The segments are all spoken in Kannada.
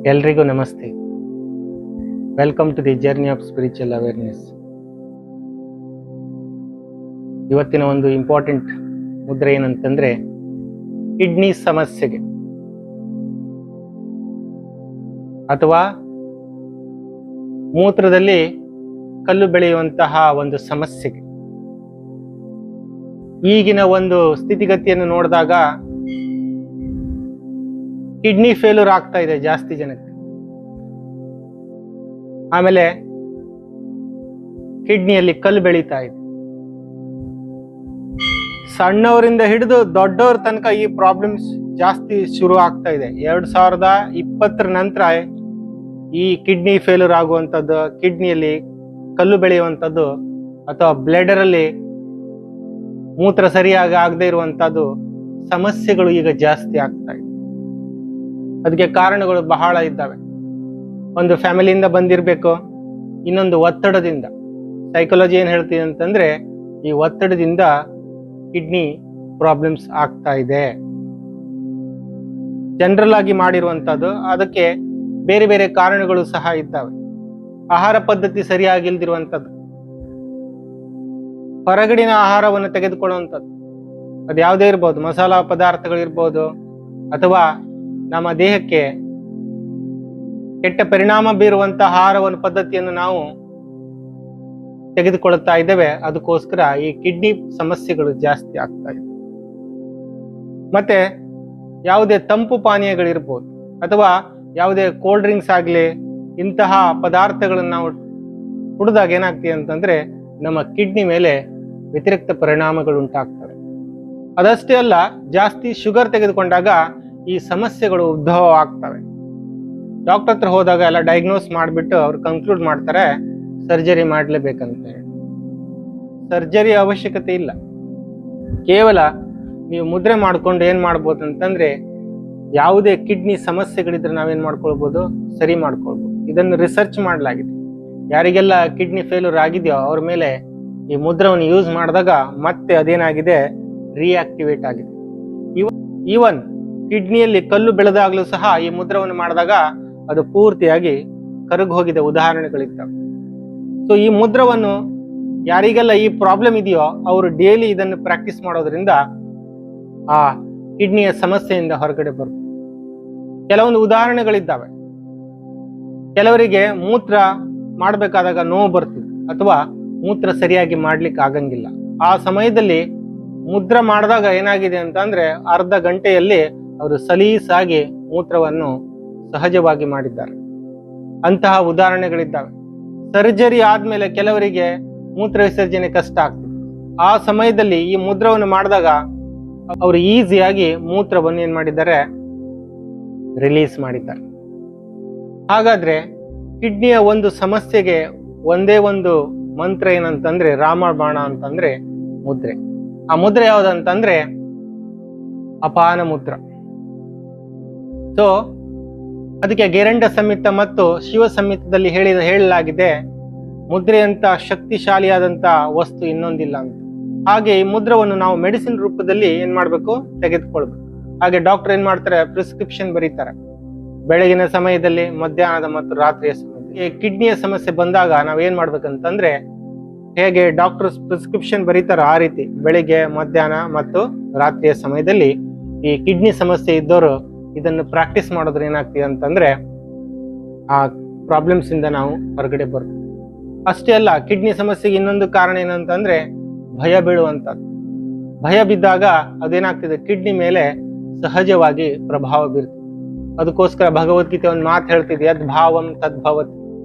ಎಲ್ರಿಗೂ ನಮಸ್ತೆ. Welcome to the journey of spiritual awareness. ಇವತ್ತಿನ ಒಂದು ಇಂಪಾರ್ಟೆಂಟ್ ಮುದ್ರೆ ಏನಂತಂದ್ರೆ ಕಿಡ್ನಿ ಸಮಸ್ಯೆಗೆ ಅಥವಾ ಮೂತ್ರದಲ್ಲಿ ಕಲ್ಲು ಬೆಳೆಯುವಂತಹ ಒಂದು ಸಮಸ್ಯೆಗೆ. ಈಗಿನ ಒಂದು ಸ್ಥಿತಿಗತಿಯನ್ನು ನೋಡಿದಾಗ ಕಿಡ್ನಿ ಫೇಲ್ಯೂರ್ ಆಗ್ತಾ ಇದೆ ಜಾಸ್ತಿ ಜನಕ್ಕೆ. ಆಮೇಲೆ ಕಿಡ್ನಿಯಲ್ಲಿ ಕಲ್ಲು ಬೆಳೀತಾ ಇದೆ. ಸಣ್ಣವರಿಂದ ಹಿಡಿದು ದೊಡ್ಡವ್ರ ತನಕ ಈ ಪ್ರಾಬ್ಲಮ್ಸ್ ಜಾಸ್ತಿ ಶುರು ಆಗ್ತಾ ಇದೆ. 2020 ನಂತರ ಈ ಕಿಡ್ನಿ ಫೇಲ್ಯೂರ್ ಆಗುವಂಥದ್ದು, ಕಿಡ್ನಿಯಲ್ಲಿ ಕಲ್ಲು ಬೆಳೆಯುವಂಥದ್ದು ಅಥವಾ ಬ್ಲಡರಲ್ಲಿ ಮೂತ್ರ ಸರಿಯಾಗಿ ಆಗದೆ ಇರುವಂಥದ್ದು ಸಮಸ್ಯೆಗಳು ಈಗ ಜಾಸ್ತಿ ಆಗ್ತಾ ಇದೆ. ಅದಕ್ಕೆ ಕಾರಣಗಳು ಬಹಳ ಇದ್ದಾವೆ. ಒಂದು ಫ್ಯಾಮಿಲಿಯಿಂದ ಬಂದಿರಬೇಕು, ಇನ್ನೊಂದು ಒತ್ತಡದಿಂದ. ಸೈಕಾಲಜಿ ಏನು ಹೇಳ್ತೀವಿ ಅಂತಂದ್ರೆ ಈ ಒತ್ತಡದಿಂದ ಕಿಡ್ನಿ ಪ್ರಾಬ್ಲಮ್ಸ್ ಆಗ್ತಾ ಇದೆ. ಜನರಲ್ ಆಗಿ ಮಾಡಿರುವಂಥದ್ದು. ಅದಕ್ಕೆ ಬೇರೆ ಬೇರೆ ಕಾರಣಗಳು ಸಹ ಇದ್ದಾವೆ. ಆಹಾರ ಪದ್ಧತಿ ಸರಿಯಾಗಿಲ್ದಿರುವಂಥದ್ದು, ಹೊರಗಡಿನ ಆಹಾರವನ್ನು ತೆಗೆದುಕೊಳ್ಳುವಂಥದ್ದು, ಅದು ಯಾವುದೇ ಇರ್ಬೋದು, ಮಸಾಲಾ ಪದಾರ್ಥಗಳಿರ್ಬೋದು, ಅಥವಾ ನಮ್ಮ ದೇಹಕ್ಕೆ ಕೆಟ್ಟ ಪರಿಣಾಮ ಬೀರುವಂತಹ ಆಹಾರವನ್ನು ಪದ್ಧತಿಯನ್ನು ನಾವು ತೆಗೆದುಕೊಳ್ಳುತ್ತಾ ಇದ್ದೇವೆ. ಅದಕ್ಕೋಸ್ಕರ ಈ ಕಿಡ್ನಿ ಸಮಸ್ಯೆಗಳು ಜಾಸ್ತಿ ಆಗ್ತಾ ಇದೆ. ಮತ್ತೆ ಯಾವುದೇ ತಂಪು ಪಾನೀಯಗಳಿರ್ಬೋದು ಅಥವಾ ಯಾವುದೇ ಕೋಲ್ಡ್ ಡ್ರಿಂಕ್ಸ್ ಆಗಲಿ, ಇಂತಹ ಪದಾರ್ಥಗಳನ್ನು ನಾವು ಕುಡಿದಾಗ ಏನಾಗ್ತದೆ ಅಂತಂದ್ರೆ ನಮ್ಮ ಕಿಡ್ನಿ ಮೇಲೆ ವ್ಯತಿರಿಕ್ತ ಪರಿಣಾಮಗಳು ಉಂಟಾಗ್ತವೆ. ಅದಷ್ಟೇ ಅಲ್ಲ, ಜಾಸ್ತಿ ಶುಗರ್ ತೆಗೆದುಕೊಂಡಾಗ ಈ ಸಮಸ್ಯೆಗಳು ಉದ್ಭವ ಆಗ್ತವೆ. ಡಾಕ್ಟರ್ ಹತ್ರ ಹೋದಾಗ ಎಲ್ಲ ಡಯಾಗ್ನೋಸ್ ಮಾಡಿಬಿಟ್ಟು ಅವ್ರು ಕನ್ಕ್ಲೂಡ್ ಮಾಡ್ತಾರೆ ಸರ್ಜರಿ ಮಾಡಲೇಬೇಕಂತ ಹೇಳಿ. ಸರ್ಜರಿ ಅವಶ್ಯಕತೆ ಇಲ್ಲ. ಕೇವಲ ನೀವು ಮುದ್ರೆ ಮಾಡ್ಕೊಂಡು ಏನ್ ಮಾಡ್ಬೋದು ಅಂತಂದ್ರೆ ಯಾವುದೇ ಕಿಡ್ನಿ ಸಮಸ್ಯೆಗಳಿದ್ರೆ ನಾವೇನ್ ಮಾಡ್ಕೊಳ್ಬೋದು, ಸರಿ ಮಾಡ್ಕೊಳ್ಬೋದು. ಇದನ್ನು ರಿಸರ್ಚ್ ಮಾಡಲಾಗಿದೆ. ಯಾರಿಗೆಲ್ಲ ಕಿಡ್ನಿ ಫೇಲ್ಯೂರ್ ಆಗಿದೆಯೋ ಅವ್ರ ಮೇಲೆ ಈ ಮುದ್ರವನ್ನು ಯೂಸ್ ಮಾಡಿದಾಗ ಮತ್ತೆ ಅದೇನಾಗಿದೆ, ರಿಯಾಕ್ಟಿವೇಟ್ ಆಗಿದೆ. ಈವನ್ ಕಿಡ್ನಿಯಲ್ಲಿ ಕಲ್ಲು ಬೆಳೆದಾಗ್ಲೂ ಸಹ ಈ ಮುದ್ರವನ್ನು ಮಾಡಿದಾಗ ಅದು ಪೂರ್ತಿಯಾಗಿ ಕರಗಿ ಹೋಗಿದ ಉದಾಹರಣೆಗಳಿದ್ದಾವೆ. ಸೊ ಈ ಮುದ್ರವನ್ನು ಯಾರಿಗೆಲ್ಲ ಈ ಪ್ರಾಬ್ಲಮ್ ಇದೆಯೋ ಅವರು ಡೈಲಿ ಇದನ್ನು ಪ್ರಾಕ್ಟೀಸ್ ಮಾಡೋದ್ರಿಂದ ಆ ಕಿಡ್ನಿಯ ಸಮಸ್ಯೆಯಿಂದ ಹೊರಗಡೆ ಬರುತ್ತೆ. ಕೆಲವೊಂದು ಉದಾಹರಣೆಗಳಿದ್ದಾವೆ. ಕೆಲವರಿಗೆ ಮೂತ್ರ ಮಾಡಬೇಕಾದಾಗ ನೋವು ಬರ್ತಿದೆ ಅಥವಾ ಮೂತ್ರ ಸರಿಯಾಗಿ ಮಾಡ್ಲಿಕ್ಕೆ ಆಗಂಗಿಲ್ಲ. ಆ ಸಮಯದಲ್ಲಿ ಮುದ್ರ ಮಾಡಿದಾಗ ಏನಾಗಿದೆ ಅಂತಂದ್ರೆ ಅರ್ಧ ಗಂಟೆಯಲ್ಲಿ ಅವರು ಸಲೀಸಾಗಿ ಮೂತ್ರವನ್ನು ಸಹಜವಾಗಿ ಮಾಡಿದ್ದಾರೆ. ಅಂತಹ ಉದಾಹರಣೆಗಳಿದ್ದಾವೆ. ಸರ್ಜರಿ ಆದ್ಮೇಲೆ ಕೆಲವರಿಗೆ ಮೂತ್ರ ವಿಸರ್ಜನೆ ಕಷ್ಟ ಆಗ್ತದೆ. ಆ ಸಮಯದಲ್ಲಿ ಈ ಮುದ್ರವನ್ನು ಮಾಡಿದಾಗ ಅವರು ಈಸಿಯಾಗಿ ಮೂತ್ರವನ್ನು ಏನ್ ಮಾಡಿದ್ದಾರೆ, ರಿಲೀಸ್ ಮಾಡಿದ್ದಾರೆ. ಹಾಗಾದ್ರೆ ಕಿಡ್ನಿಯ ಒಂದು ಸಮಸ್ಯೆಗೆ ಒಂದೇ ಒಂದು ಮಂತ್ರ ಏನಂತಂದ್ರೆ ರಾಮಬಾಣ ಅಂತಂದ್ರೆ ಮುದ್ರೆ. ಆ ಮುದ್ರೆ ಯಾವುದಂತಂದ್ರೆ ಅಪಾನ ಮುದ್ರ. ಸೊ ಅದಕ್ಕೆ ಗೆರಂಡ ಸಂಹಿತ ಮತ್ತು ಶಿವ ಸಂಹಿತದಲ್ಲಿ ಹೇಳಲಾಗಿದೆ, ಮುದ್ರೆಯಂತ ಶಕ್ತಿಶಾಲಿಯಾದಂತ ವಸ್ತು ಇನ್ನೊಂದಿಲ್ಲ ಅಂತ. ಹಾಗೆ ಈ ಮುದ್ರವನ್ನು ನಾವು ಮೆಡಿಸಿನ್ ರೂಪದಲ್ಲಿ ಏನ್ ಮಾಡ್ಬೇಕು, ತೆಗೆದುಕೊಳ್ಬೇಕು. ಹಾಗೆ ಡಾಕ್ಟರ್ ಏನ್ ಮಾಡ್ತಾರೆ, ಪ್ರಿಸ್ಕ್ರಿಪ್ಷನ್ ಬರೀತಾರೆ ಬೆಳಗಿನ ಸಮಯದಲ್ಲಿ, ಮಧ್ಯಾಹ್ನದ ಮತ್ತು ರಾತ್ರಿಯ ಸಮಯದಲ್ಲಿ. ಈ ಕಿಡ್ನಿಯ ಸಮಸ್ಯೆ ಬಂದಾಗ ನಾವೇನ್ ಮಾಡ್ಬೇಕಂತಂದ್ರೆ ಹೇಗೆ ಡಾಕ್ಟರ್ ಪ್ರಿಸ್ಕ್ರಿಪ್ಷನ್ ಬರೀತಾರೋ ಆ ರೀತಿ ಬೆಳಿಗ್ಗೆ, ಮಧ್ಯಾಹ್ನ ಮತ್ತು ರಾತ್ರಿಯ ಸಮಯದಲ್ಲಿ ಈ ಕಿಡ್ನಿ ಸಮಸ್ಯೆ ಇದ್ದವರು ಇದನ್ನು ಪ್ರಾಕ್ಟೀಸ್ ಮಾಡೋದ್ರ ಏನಾಗ್ತದೆ ಅಂತಂದ್ರೆ ಆ ಪ್ರಾಬ್ಲಮ್ಸ್ ಇಂದ ನಾವು ಹೊರಗಡೆ ಬರ್ತೀವಿ. ಅಷ್ಟೇ ಅಲ್ಲ, ಕಿಡ್ನಿ ಸಮಸ್ಯೆಗೆ ಇನ್ನೊಂದು ಕಾರಣ ಏನಂತಂದ್ರೆ ಭಯ ಬೀಳುವಂಥದ್ದು. ಭಯ ಬಿದ್ದಾಗ ಅದೇನಾಗ್ತದೆ, ಕಿಡ್ನಿ ಮೇಲೆ ಸಹಜವಾಗಿ ಪ್ರಭಾವ ಬೀರ್ತದೆ. ಅದಕ್ಕೋಸ್ಕರ ಭಗವದ್ಗೀತೆ ಒಂದು ಮಾತು ಹೇಳ್ತಿದೆ, ಯದ್ ಭಾವಂ ತದ್ಭವತಿ.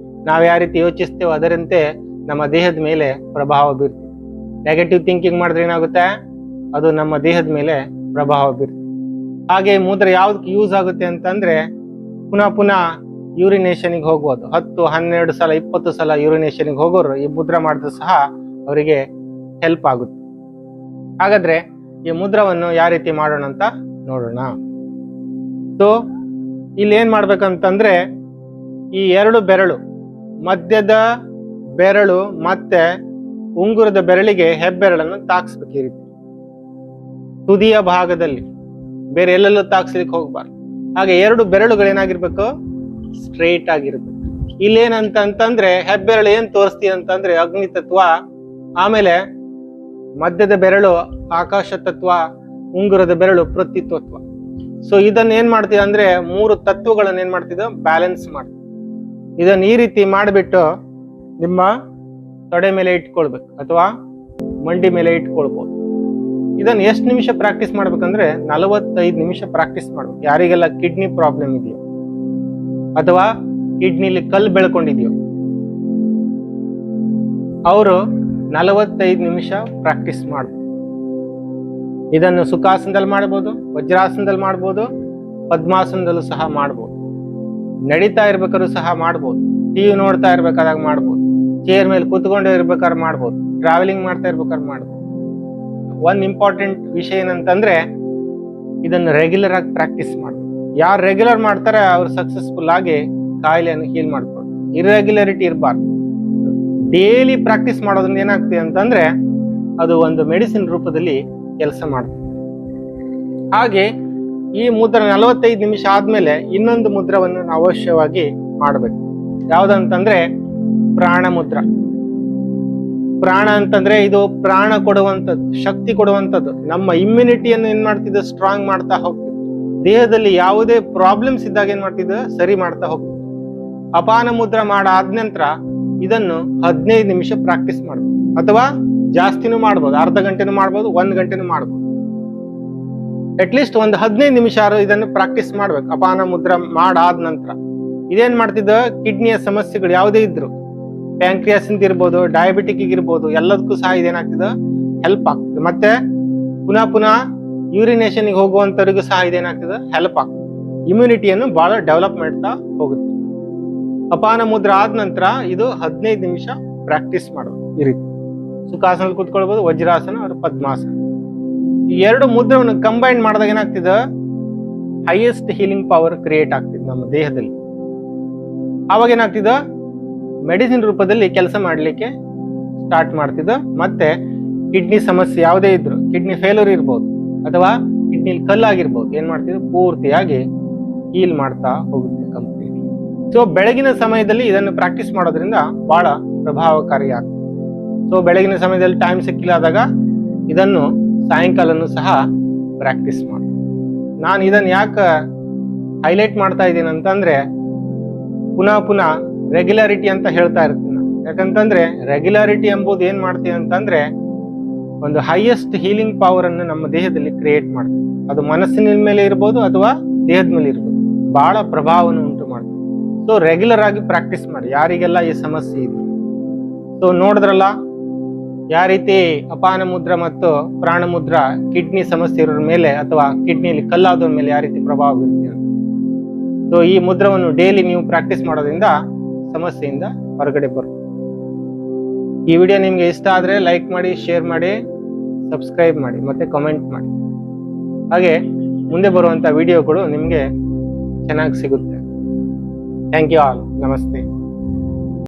ನಾವು ಯಾವ ರೀತಿ ಯೋಚಿಸ್ತೇವೋ ಅದರಂತೆ ನಮ್ಮ ದೇಹದ ಮೇಲೆ ಪ್ರಭಾವ ಬೀರ್ತದೆ. ನೆಗೆಟಿವ್ ಥಿಂಕಿಂಗ್ ಮಾಡಿದ್ರೆ ಏನಾಗುತ್ತೆ, ಅದು ನಮ್ಮ ದೇಹದ ಮೇಲೆ ಪ್ರಭಾವ ಬೀರ್ತದೆ. ಹಾಗೆ ಮುದ್ರೆ ಯಾವ್ದಕ್ಕೆ ಯೂಸ್ ಆಗುತ್ತೆ ಅಂತಂದ್ರೆ ಪುನಃ ಪುನಃ ಯೂರಿನೇಷನ್ಗೆ ಹೋಗ್ಬೋದು. 10, 12 ಸಲ 20 ಸಲ ಯೂರಿನೇಷನ್ಗೆ ಹೋಗೋರು ಈ ಮುದ್ರ ಮಾಡಿದ್ರು ಸಹ ಅವರಿಗೆ ಹೆಲ್ಪ್ ಆಗುತ್ತೆ. ಹಾಗಾದ್ರೆ ಈ ಮುದ್ರವನ್ನು ಯಾವ ರೀತಿ ಮಾಡೋಣ ಅಂತ ನೋಡೋಣ. ಸೊ ಇಲ್ಲಿ ಏನ್ ಮಾಡ್ಬೇಕಂತಂದ್ರೆ ಈ 2 ಬೆರಳು, ಮಧ್ಯದ ಬೆರಳು ಮತ್ತೆ ಉಂಗುರದ ಬೆರಳಿಗೆ ಹೆಬ್ಬೆರಳನ್ನು ತಾಕ್ಸ್ಬೇಕು. ಈ ರೀತಿ ತುದಿಯ ಭಾಗದಲ್ಲಿ, ಬೇರೆ ಎಲ್ಲೆಲ್ಲೂ ತಾಕ್ಸ್ಲಿಕ್ಕೆ ಹೋಗ್ಬಾರ್ದು. ಹಾಗೆ 2 ಬೆರಳುಗಳೇನಾಗಿರ್ಬೇಕು, ಸ್ಟ್ರೇಟ್ ಆಗಿರುತ್ತೆ. ಇಲ್ಲೇನಂತಂದ್ರೆ ಹೆಬ್ಬೆರಳು ಏನ್ ತೋರಿಸ್ತೀವಿ ಅಂತಂದ್ರೆ ಅಗ್ನಿ ತತ್ವ, ಆಮೇಲೆ ಮಧ್ಯದ ಬೆರಳು ಆಕಾಶ ತತ್ವ, ಉಂಗುರದ ಬೆರಳು ಪೃಥ್ವಿ ತತ್ವ. ಸೊ ಇದನ್ನ ಏನ್ ಮಾಡ್ತೀವಿ ಅಂದ್ರೆ 3 ತತ್ವಗಳನ್ನ ಏನ್ ಮಾಡ್ತಿದ್ದ ಬ್ಯಾಲೆನ್ಸ್ ಮಾಡ್ತೀವಿ. ಇದನ್ನ ಈ ರೀತಿ ಮಾಡಿಬಿಟ್ಟು ನಿಮ್ಮ ತೊಡೆ ಮೇಲೆ ಇಟ್ಕೊಳ್ಬೇಕು ಅಥವಾ ಮಂಡಿ ಮೇಲೆ ಇಟ್ಕೊಳ್ಬಹುದು. ಇದನ್ನ ಎಷ್ಟು ನಿಮಿಷ ಪ್ರಾಕ್ಟೀಸ್ ಮಾಡ್ಬೇಕಂದ್ರೆ 45 ನಿಮಿಷ ಪ್ರಾಕ್ಟೀಸ್ ಮಾಡ್ಬೇಕು. ಯಾರಿಗೆಲ್ಲ ಕಿಡ್ನಿ ಪ್ರಾಬ್ಲಮ್ ಇದೆಯೋ ಅಥವಾ ಕಿಡ್ನಿಲಿ ಕಲ್ಲು ಬೆಳ್ಕೊಂಡಿದೆಯೋ ಅವರು 45 ನಿಮಿಷ ಪ್ರಾಕ್ಟೀಸ್ ಮಾಡ್ಬೋದು. ಇದನ್ನು ಸುಖಾಸನದಲ್ಲಿ ಮಾಡ್ಬೋದು, ವಜ್ರಾಸನದಲ್ಲಿ ಮಾಡ್ಬೋದು, ಪದ್ಮಾಸನದಲ್ಲೂ ಸಹ ಮಾಡ್ಬೋದು. ನಡೀತಾ ಇರ್ಬೇಕಾದ್ರೂ ಸಹ ಮಾಡ್ಬೋದು, ಟಿವಿ ನೋಡ್ತಾ ಇರ್ಬೇಕಾದಾಗ ಮಾಡ್ಬೋದು, ಚೇರ್ ಮೇಲೆ ಕೂತ್ಕೊಂಡು ಇರ್ಬೇಕಾದ್ರೆ ಮಾಡ್ಬೋದು, ಟ್ರಾವೆಲಿಂಗ್ ಮಾಡ್ತಾ ಇರ್ಬೇಕಾದ್ರೆ ಮಾಡ್ಬೋದು. ಒಂದ್ ಇಂಪಾರ್ಟೆಂಟ್ ವಿಷಯ ಏನಂತಂದ್ರೆ ಇದನ್ನು ರೆಗ್ಯುಲರ್ ಆಗಿ ಪ್ರಾಕ್ಟೀಸ್ ಮಾಡ್ಬೋದು. ಯಾರು ರೆಗ್ಯುಲರ್ ಮಾಡ್ತಾರೆ ಅವ್ರು ಸಕ್ಸಸ್ಫುಲ್ ಆಗಿ ಕಾಯಿಲೆಯನ್ನು ಹೀಲ್ ಮಾಡ್ಬೋದು. ಇರ್ರೆಗ್ಯುಲರಿಟಿ ಇರಬಾರ್ದು. ಡೈಲಿ ಪ್ರಾಕ್ಟೀಸ್ ಮಾಡೋದ್ರಿಂದ ಏನಾಗ್ತದೆ ಅಂತಂದ್ರೆ ಅದು ಒಂದು ಮೆಡಿಸಿನ್ ರೂಪದಲ್ಲಿ ಕೆಲಸ ಮಾಡ್ತದೆ. ಹಾಗೆ ಈ ಮುದ್ರ 45 ನಿಮಿಷ ಆದ್ಮೇಲೆ ಇನ್ನೊಂದು ಮುದ್ರವನ್ನು ನಾವು ಅವಶ್ಯವಾಗಿ ಮಾಡಬೇಕು. ಯಾವ್ದಂತಂದ್ರೆ ಪ್ರಾಣ ಮುದ್ರ. ಪ್ರಾಣ ಅಂತಂದ್ರೆ ಇದು ಪ್ರಾಣ ಕೊಡುವಂಥದ್ದು, ಶಕ್ತಿ ಕೊಡುವಂಥದ್ದು. ನಮ್ಮ ಇಮ್ಯುನಿಟಿಯನ್ನು ಏನ್ ಮಾಡ್ತಿದ್ದು ಸ್ಟ್ರಾಂಗ್ ಮಾಡ್ತಾ ಹೋಗ್ತಿದ್ದು. ದೇಹದಲ್ಲಿ ಯಾವುದೇ ಪ್ರಾಬ್ಲಮ್ಸ್ ಇದ್ದಾಗ ಏನ್ ಮಾಡ್ತಿದ್ದು ಸರಿ ಮಾಡ್ತಾ ಹೋಗ್ತಿದ್ದು. ಅಪಾನ ಮುದ್ರ ಮಾಡಾದ ನಂತರ ಇದನ್ನು 15 ನಿಮಿಷ ಪ್ರಾಕ್ಟೀಸ್ ಮಾಡ್ಬೋದು, ಅಥವಾ ಜಾಸ್ತಿನೂ ಮಾಡ್ಬೋದು, ಅರ್ಧ ಗಂಟೆನೂ ಮಾಡ್ಬೋದು, 1 ಗಂಟೆನೂ ಮಾಡ್ಬೋದು. ಅಟ್ಲೀಸ್ಟ್ ಒಂದು 15 ನಿಮಿಷ ಇದನ್ನು ಪ್ರಾಕ್ಟೀಸ್ ಮಾಡ್ಬೇಕು. ಅಪಾನ ಮುದ್ರ ಮಾಡಾದ ನಂತರ ಇದೇನ್ ಮಾಡ್ತಿದ್ದ ಕಿಡ್ನಿಯ ಸಮಸ್ಯೆಗಳು ಯಾವುದೇ ಇದ್ರು, ಪ್ಯಾಂಕ್ರಿಯಾಸ್ ಅಂತ ಇರ್ಬೋದು, ಡಯಾಬಿಟಿಕ್ ಇರ್ಬೋದು, ಎಲ್ಲದಕ್ಕೂ ಸಹ ಇದೇನಾಗ್ತದೆ ಹೆಲ್ಪ್ ಆಗ್ತದೆ. ಮತ್ತೆ ಪುನಃ ಯೂರಿನೇಷನ್ ಹೋಗುವಂತವರಿಗೂ ಸಹ ಇದೇನಾಗ್ತದೆ ಹೆಲ್ಪ್ ಆಗ್ತದೆ. ಇಮ್ಯುನಿಟಿಯನ್ನು ಬಹಳ ಡೆವಲಪ್ ಮಾಡ್ತಾ ಹೋಗುತ್ತೆ. ಅಪಾನ ಮುದ್ರ ಆದ ನಂತರ ಇದು 15 ನಿಮಿಷ ಪ್ರಾಕ್ಟೀಸ್ ಮಾಡೋದು. ಈ ರೀತಿ ಸುಖಾಸನ ಕೂತ್ಕೊಳ್ಬಹುದು, ವಜ್ರಾಸನ ಅಥವಾ ಪದ್ಮಾಸನ. ಈ 2 ಮುದ್ರವನ್ನು ಕಂಬೈನ್ ಮಾಡಿದಾಗ ಏನಾಗ್ತಿದೆ ಹೈಯೆಸ್ಟ್ ಹೀಲಿಂಗ್ ಪವರ್ ಕ್ರಿಯೇಟ್ ಆಗ್ತಿದೆ ನಮ್ಮ ದೇಹದಲ್ಲಿ. ಅವಾಗ ಏನಾಗ್ತಿದ ಮೆಡಿಸಿನ್ ರೂಪದಲ್ಲಿ ಕೆಲಸ ಮಾಡ್ಲಿಕ್ಕೆ ಸ್ಟಾರ್ಟ್ ಮಾಡ್ತಿದ್ದ. ಮತ್ತೆ ಕಿಡ್ನಿ ಸಮಸ್ಯೆ ಯಾವುದೇ ಇದ್ರು, ಕಿಡ್ನಿ ಫೇಲ್ಯೂರ್ ಇರ್ಬೋದು ಅಥವಾ ಕಿಡ್ನಿ ಕಲ್ಲಾಗಿರ್ಬೋದು, ಏನ್ ಮಾಡ್ತಿದ್ರು ಪೂರ್ತಿಯಾಗಿ ಹೀಲ್ ಮಾಡ್ತಾ ಹೋಗುತ್ತೆ ಕಂಪ್ಲೀಟ್. ಸೊ ಬೆಳಗಿನ ಸಮಯದಲ್ಲಿ ಇದನ್ನು ಪ್ರಾಕ್ಟೀಸ್ ಮಾಡೋದ್ರಿಂದ ಬಹಳ ಪ್ರಭಾವಕಾರಿ ಆಗ್ತದೆ. ಸೊ ಬೆಳಗಿನ ಸಮಯದಲ್ಲಿ ಟೈಮ್ ಸಿಕ್ಕಿಲ್ಲಾದಾಗ ಇದನ್ನು ಸಾಯಂಕಾಲನೂ ಸಹ ಪ್ರಾಕ್ಟೀಸ್ ಮಾಡಿ. ನಾನು ಇದನ್ನು ಯಾಕೆ ಹೈಲೈಟ್ ಮಾಡ್ತಾ ಇದ್ದೀನಿ ಅಂತಂದ್ರೆ ಪುನಃ ರೆಗ್ಯುಲಾರಿಟಿ ಅಂತ ಹೇಳ್ತಾ ಇರ್ತೀನಿ. ಯಾಕಂತಂದ್ರೆ ರೆಗ್ಯುಲಾರಿಟಿ ಎಂಬುದು ಏನ್ ಮಾಡ್ತೀವಿ ಅಂತಂದ್ರೆ ಒಂದು ಹೈಯೆಸ್ಟ್ ಹೀಲಿಂಗ್ ಪವರ್ ಅನ್ನು ನಮ್ಮ ದೇಹದಲ್ಲಿ ಕ್ರಿಯೇಟ್ ಮಾಡ್ತೀವಿ. ಅದು ಮನಸ್ಸಿನ ಮೇಲೆ ಇರ್ಬೋದು ಅಥವಾ ದೇಹದ ಮೇಲೆ ಇರ್ಬೋದು, ಬಹಳ ಪ್ರಭಾವವನ್ನು ಉಂಟು ಮಾಡ್ತೀವಿ. ಸೊ ರೆಗ್ಯುಲರ್ ಆಗಿ ಪ್ರಾಕ್ಟೀಸ್ ಮಾಡಿ ಯಾರಿಗೆಲ್ಲ ಈ ಸಮಸ್ಯೆ ಇದೆ. ಸೊ ನೋಡಿದ್ರಲ್ಲ ಯಾವ ರೀತಿ ಅಪಾನ ಮುದ್ರ ಮತ್ತು ಪ್ರಾಣ ಮುದ್ರ ಕಿಡ್ನಿ ಸಮಸ್ಯೆ ಇರೋರ ಮೇಲೆ ಅಥವಾ ಕಿಡ್ನಿಯಲ್ಲಿ ಕಲ್ಲಾದವ್ರ ಮೇಲೆ ಯಾವ ರೀತಿ ಪ್ರಭಾವ ಬೀರುತ್ತೆ ಅಂತ. ಸೊ ಈ ಮುದ್ರವನ್ನು ಡೈಲಿ ನೀವು ಪ್ರಾಕ್ಟೀಸ್ ಮಾಡೋದ್ರಿಂದ ಸಮಸ್ಯೆಯಿಂದ ಹೊರಗಡೆ ಬರುತ್ತೆ. ಈ ವಿಡಿಯೋ ನಿಮ್ಗೆ ಇಷ್ಟ ಆದ್ರೆ ಲೈಕ್ ಮಾಡಿ, ಶೇರ್ ಮಾಡಿ, ಸಬ್ಸ್ಕ್ರೈಬ್ ಮಾಡಿ, ಮತ್ತೆ ಕಾಮೆಂಟ್ ಮಾಡಿ. ಹಾಗೆ ಮುಂದೆ ಬರುವಂತ ವಿಡಿಯೋಗಳು ನಿಮ್ಗೆ ಚೆನ್ನಾಗಿ ಸಿಗುತ್ತೆ. Thank you all. ನಮಸ್ತೆ.